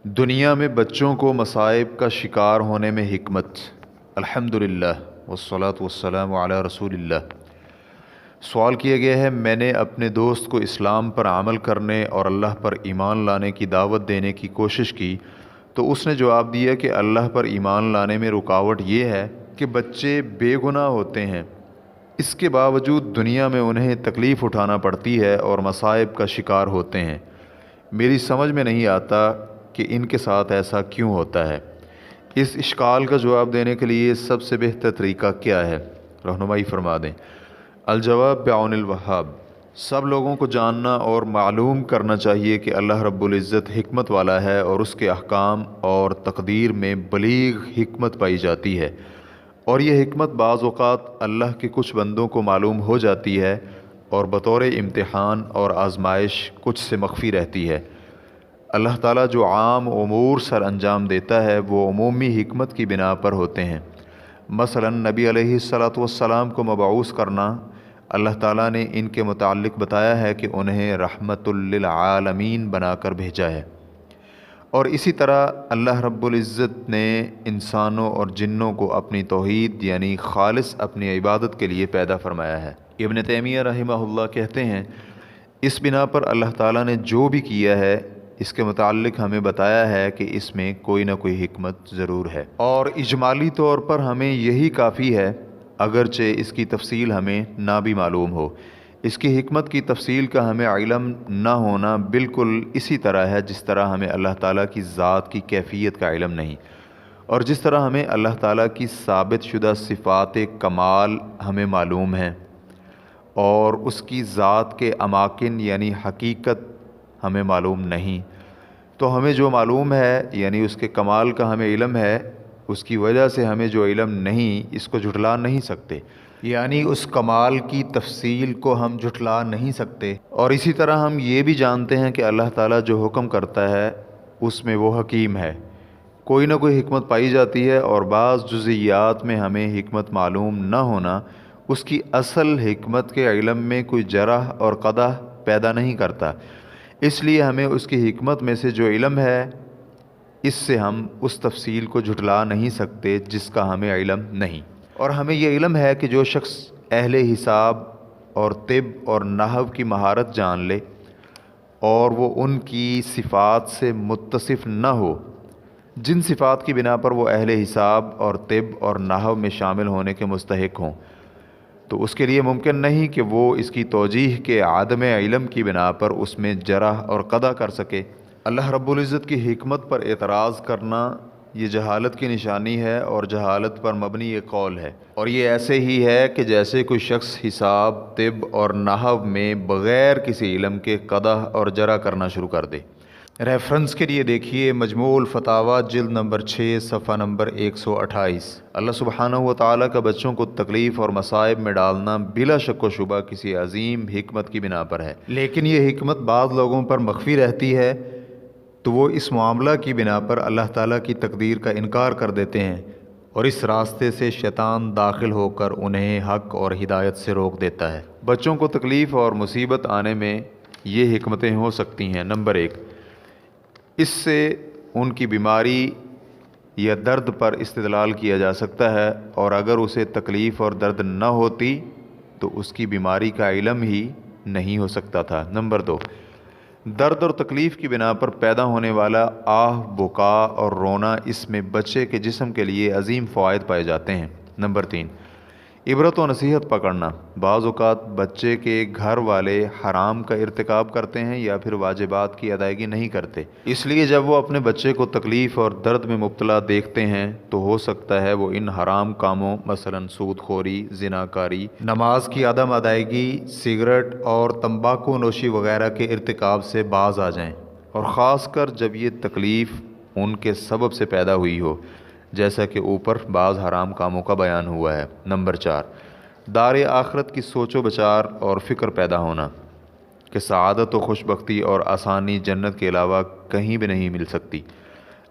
دنیا میں بچوں کو مصائب کا شکار ہونے میں حکمت۔ الحمدللہ والصلاة والسلام علی رسول اللہ۔ سوال کیا گیا ہے، میں نے اپنے دوست کو اسلام پر عمل کرنے اور اللہ پر ایمان لانے کی دعوت دینے کی کوشش کی تو اس نے جواب دیا کہ اللہ پر ایمان لانے میں رکاوٹ یہ ہے کہ بچے بے گناہ ہوتے ہیں، اس کے باوجود دنیا میں انہیں تکلیف اٹھانا پڑتی ہے اور مصائب کا شکار ہوتے ہیں۔ میری سمجھ میں نہیں آتا کہ ان کے ساتھ ایسا کیوں ہوتا ہے۔ اس اشکال کا جواب دینے کے لیے سب سے بہتر طریقہ کیا ہے؟ رہنمائی فرما دیں۔ الجواب بعون الوہاب۔ سب لوگوں کو جاننا اور معلوم کرنا چاہیے کہ اللہ رب العزت حکمت والا ہے اور اس کے احکام اور تقدیر میں بلیغ حکمت پائی جاتی ہے، اور یہ حکمت بعض اوقات اللہ کے کچھ بندوں کو معلوم ہو جاتی ہے اور بطور امتحان اور آزمائش کچھ سے مخفی رہتی ہے۔ اللہ تعالیٰ جو عام امور سر انجام دیتا ہے وہ عمومی حکمت کی بنا پر ہوتے ہیں۔ مثلا نبی علیہ الصلاۃ والسلام کو مبعوث کرنا، اللہ تعالیٰ نے ان کے متعلق بتایا ہے کہ انہیں رحمت للعالمین بنا کر بھیجا ہے، اور اسی طرح اللہ رب العزت نے انسانوں اور جنوں کو اپنی توحید یعنی خالص اپنی عبادت کے لیے پیدا فرمایا ہے۔ ابن تیمیہ رحمہ اللہ کہتے ہیں، اس بنا پر اللہ تعالیٰ نے جو بھی کیا ہے اس کے متعلق ہمیں بتایا ہے کہ اس میں کوئی نہ کوئی حکمت ضرور ہے، اور اجمالی طور پر ہمیں یہی کافی ہے، اگرچہ اس کی تفصیل ہمیں نہ بھی معلوم ہو۔ اس کی حکمت کی تفصیل کا ہمیں علم نہ ہونا بالکل اسی طرح ہے جس طرح ہمیں اللہ تعالیٰ کی ذات کی کیفیت کا علم نہیں، اور جس طرح ہمیں اللہ تعالیٰ کی ثابت شدہ صفات کمال ہمیں معلوم ہیں اور اس کی ذات کے اماکن یعنی حقیقت ہمیں معلوم نہیں۔ تو ہمیں جو معلوم ہے یعنی اس کے کمال کا ہمیں علم ہے، اس کی وجہ سے ہمیں جو علم نہیں اس کو جھٹلا نہیں سکتے، یعنی اس کمال کی تفصیل کو ہم جھٹلا نہیں سکتے۔ اور اسی طرح ہم یہ بھی جانتے ہیں کہ اللہ تعالیٰ جو حکم کرتا ہے اس میں وہ حکیم ہے، کوئی نہ کوئی حکمت پائی جاتی ہے، اور بعض جزئیات میں ہمیں حکمت معلوم نہ ہونا اس کی اصل حکمت کے علم میں کوئی جرح اور قدح پیدا نہیں کرتا۔ اس لیے ہمیں اس کی حکمت میں سے جو علم ہے اس سے ہم اس تفصیل کو جھٹلا نہیں سکتے جس کا ہمیں علم نہیں۔ اور ہمیں یہ علم ہے کہ جو شخص اہل حساب اور طب اور نحو کی مہارت جان لے اور وہ ان کی صفات سے متصف نہ ہو جن صفات کی بنا پر وہ اہل حساب اور طب اور نحو میں شامل ہونے کے مستحق ہوں، تو اس کے لیے ممکن نہیں کہ وہ اس کی توجیح کے عدم علم کی بنا پر اس میں جرح اور قدح کر سکے۔ اللہ رب العزت کی حکمت پر اعتراض کرنا یہ جہالت کی نشانی ہے، اور جہالت پر مبنی یہ قول ہے، اور یہ ایسے ہی ہے کہ جیسے کوئی شخص حساب، طب اور نحو میں بغیر کسی علم کے قدح اور جرح کرنا شروع کر دے۔ ریفرنس کے لیے دیکھیے مجموع الفتاوی جلد نمبر 6 صفحہ نمبر 128۔ اللہ سبحانہ و تعالیٰ کا بچوں کو تکلیف اور مصائب میں ڈالنا بلا شک و شبہ کسی عظیم حکمت کی بنا پر ہے، لیکن یہ حکمت بعض لوگوں پر مخفی رہتی ہے تو وہ اس معاملہ کی بنا پر اللہ تعالیٰ کی تقدیر کا انکار کر دیتے ہیں، اور اس راستے سے شیطان داخل ہو کر انہیں حق اور ہدایت سے روک دیتا ہے۔ بچوں کو تکلیف اور مصیبت آنے میں یہ حکمتیں ہو سکتی ہیں۔ نمبر 1، اس سے ان کی بیماری یا درد پر استدلال کیا جا سکتا ہے، اور اگر اسے تکلیف اور درد نہ ہوتی تو اس کی بیماری کا علم ہی نہیں ہو سکتا تھا۔ نمبر 2، درد اور تکلیف کی بنا پر پیدا ہونے والا آہ، بکا اور رونا، اس میں بچے کے جسم کے لیے عظیم فوائد پائے جاتے ہیں۔ نمبر 3، عبرت و نصیحت پکڑنا۔ بعض اوقات بچے کے گھر والے حرام کا ارتکاب کرتے ہیں یا پھر واجبات کی ادائیگی نہیں کرتے، اس لیے جب وہ اپنے بچے کو تکلیف اور درد میں مبتلا دیکھتے ہیں تو ہو سکتا ہے وہ ان حرام کاموں مثلا سود خوری، زناکاری، نماز کی عدم ادائیگی، سگریٹ اور تمباکو نوشی وغیرہ کے ارتکاب سے باز آ جائیں، اور خاص کر جب یہ تکلیف ان کے سبب سے پیدا ہوئی ہو، جیسا کہ اوپر بعض حرام کاموں کا بیان ہوا ہے۔ نمبر 4، دار آخرت کی سوچ و بچار اور فکر پیدا ہونا کہ سعادت و خوش بختی اور آسانی جنت کے علاوہ کہیں بھی نہیں مل سکتی۔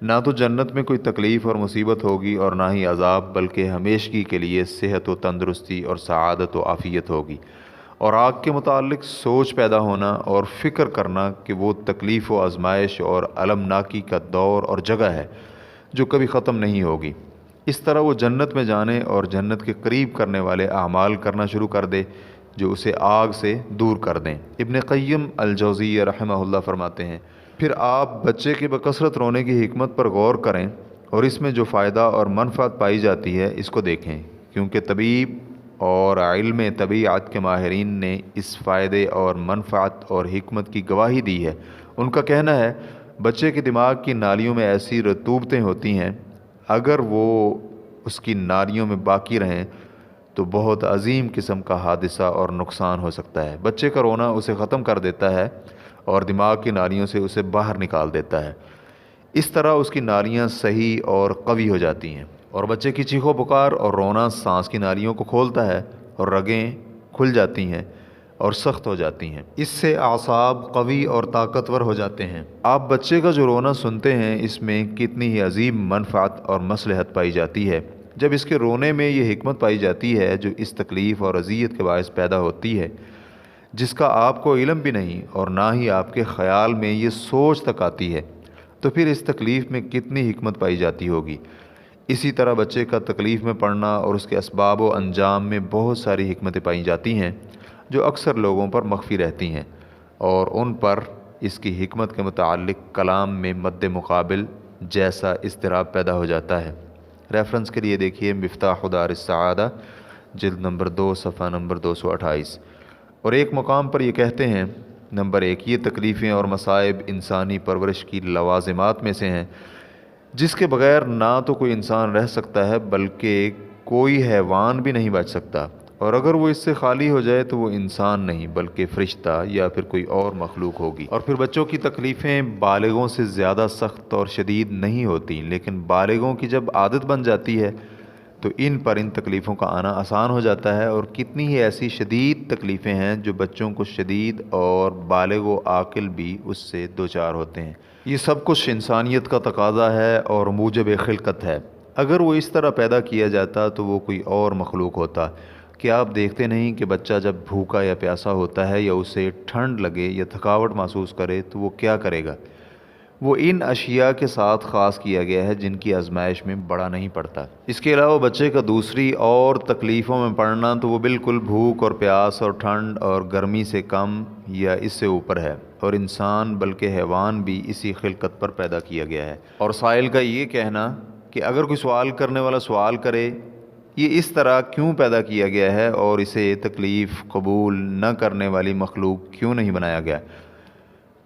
نہ تو جنت میں کوئی تکلیف اور مصیبت ہوگی اور نہ ہی عذاب، بلکہ ہمیشگی کے لیے صحت و تندرستی اور سعادت و عافیت ہوگی، اور آگ کے متعلق سوچ پیدا ہونا اور فکر کرنا کہ وہ تکلیف و آزمائش اور المناکی کا دور اور جگہ ہے جو کبھی ختم نہیں ہوگی۔ اس طرح وہ جنت میں جانے اور جنت کے قریب کرنے والے اعمال کرنا شروع کر دے جو اسے آگ سے دور کر دیں۔ ابن قیم الجوزیہ رحمہ اللہ فرماتے ہیں، پھر آپ بچے کے بکثرت رونے کی حکمت پر غور کریں اور اس میں جو فائدہ اور منفعت پائی جاتی ہے اس کو دیکھیں، کیونکہ طبیب اور علم طبیعت کے ماہرین نے اس فائدے اور منفعت اور حکمت کی گواہی دی ہے۔ ان کا کہنا ہے بچے کے دماغ کی نالیوں میں ایسی رطوبتیں ہوتی ہیں، اگر وہ اس کی نالیوں میں باقی رہیں تو بہت عظیم قسم کا حادثہ اور نقصان ہو سکتا ہے۔ بچے کا رونا اسے ختم کر دیتا ہے اور دماغ کی نالیوں سے اسے باہر نکال دیتا ہے۔ اس طرح اس کی نالیاں صحیح اور قوی ہو جاتی ہیں، اور بچے کی چیخو پکار اور رونا سانس کی نالیوں کو کھولتا ہے اور رگیں کھل جاتی ہیں اور سخت ہو جاتی ہیں۔ اس سے اعصاب قوی اور طاقتور ہو جاتے ہیں۔ آپ بچے کا جو رونا سنتے ہیں اس میں کتنی ہی عظیم منفعت اور مصلحت پائی جاتی ہے۔ جب اس کے رونے میں یہ حکمت پائی جاتی ہے جو اس تکلیف اور اذیت کے باعث پیدا ہوتی ہے، جس کا آپ کو علم بھی نہیں اور نہ ہی آپ کے خیال میں یہ سوچ تک آتی ہے، تو پھر اس تکلیف میں کتنی حکمت پائی جاتی ہوگی۔ اسی طرح بچے کا تکلیف میں پڑنا اور اس کے اسباب و انجام میں بہت ساری حکمتیں پائی جاتی ہیں جو اکثر لوگوں پر مخفی رہتی ہیں، اور ان پر اس کی حکمت کے متعلق کلام میں مد مقابل جیسا اضطراب پیدا ہو جاتا ہے۔ ریفرنس کے لیے دیکھیے مفتاح دار السعادہ جلد نمبر 2 صفحہ نمبر 228۔ اور ایک مقام پر یہ کہتے ہیں، نمبر 1، یہ تکلیفیں اور مصائب انسانی پرورش کی لوازمات میں سے ہیں جس کے بغیر نہ تو کوئی انسان رہ سکتا ہے بلکہ کوئی حیوان بھی نہیں بچ سکتا، اور اگر وہ اس سے خالی ہو جائے تو وہ انسان نہیں بلکہ فرشتہ یا پھر کوئی اور مخلوق ہوگی۔ اور پھر بچوں کی تکلیفیں بالغوں سے زیادہ سخت اور شدید نہیں ہوتی، لیکن بالغوں کی جب عادت بن جاتی ہے تو ان تکلیفوں کا آنا آسان ہو جاتا ہے، اور کتنی ہی ایسی شدید تکلیفیں ہیں جو بچوں کو شدید اور بالغ و عاقل بھی اس سے دوچار ہوتے ہیں۔ یہ سب کچھ انسانیت کا تقاضا ہے اور موجب خلقت ہے۔ اگر وہ اس طرح پیدا کیا جاتا تو وہ کوئی اور مخلوق ہوتا۔ کیا آپ دیکھتے نہیں کہ بچہ جب بھوکا یا پیاسا ہوتا ہے یا اسے ٹھنڈ لگے یا تھکاوٹ محسوس کرے تو وہ کیا کرے گا؟ وہ ان اشیاء کے ساتھ خاص کیا گیا ہے جن کی آزمائش میں بڑا نہیں پڑتا۔ اس کے علاوہ بچے کا دوسری اور تکلیفوں میں پڑنا تو وہ بالکل بھوک اور پیاس اور ٹھنڈ اور گرمی سے کم یا اس سے اوپر ہے، اور انسان بلکہ حیوان بھی اسی خلقت پر پیدا کیا گیا ہے۔ اور سائل کا یہ کہنا کہ اگر کوئی سوال کرنے والا سوال کرے یہ اس طرح کیوں پیدا کیا گیا ہے اور اسے تکلیف قبول نہ کرنے والی مخلوق کیوں نہیں بنایا گیا،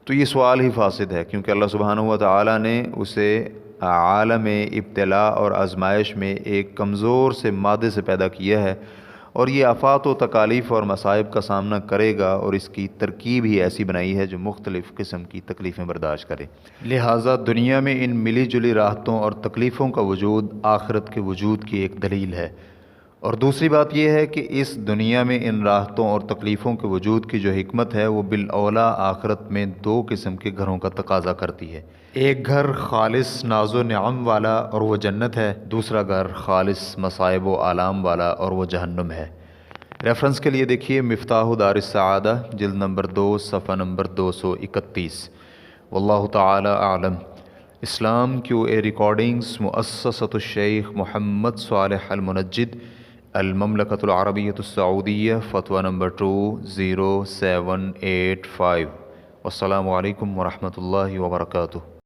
تو یہ سوال ہی فاسد ہے، کیونکہ اللہ سبحانہ و تعالیٰ نے اسے عالم ابتلاء اور آزمائش میں ایک کمزور سے مادے سے پیدا کیا ہے، اور یہ آفات و تکالیف اور مصائب کا سامنا کرے گا، اور اس کی ترکیب ہی ایسی بنائی ہے جو مختلف قسم کی تکلیفیں برداشت کرے۔ لہٰذا دنیا میں ان ملی جلی راحتوں اور تکلیفوں کا وجود آخرت کے وجود کی ایک دلیل ہے۔ اور دوسری بات یہ ہے کہ اس دنیا میں ان راحتوں اور تکلیفوں کے وجود کی جو حکمت ہے وہ بالاولیٰ آخرت میں 2 قسم کے گھروں کا تقاضا کرتی ہے۔ ایک گھر خالص ناز و نعم والا اور وہ جنت ہے، دوسرا گھر خالص مصائب و آلام والا اور وہ جہنم ہے۔ ریفرنس کے لیے دیکھیے مفتاح دار السعادہ جلد نمبر 2 صفحہ نمبر 231۔ واللہ تعالی اعلم۔ اسلام کیو اے ریکارڈنگز مؤسسۃ الشیخ محمد صالح المنجد، المملکۃ العربیۃ السعودیہ، فتویٰ نمبر 20785۔ والسلام علیکم ورحمۃ اللہ وبرکاتہ۔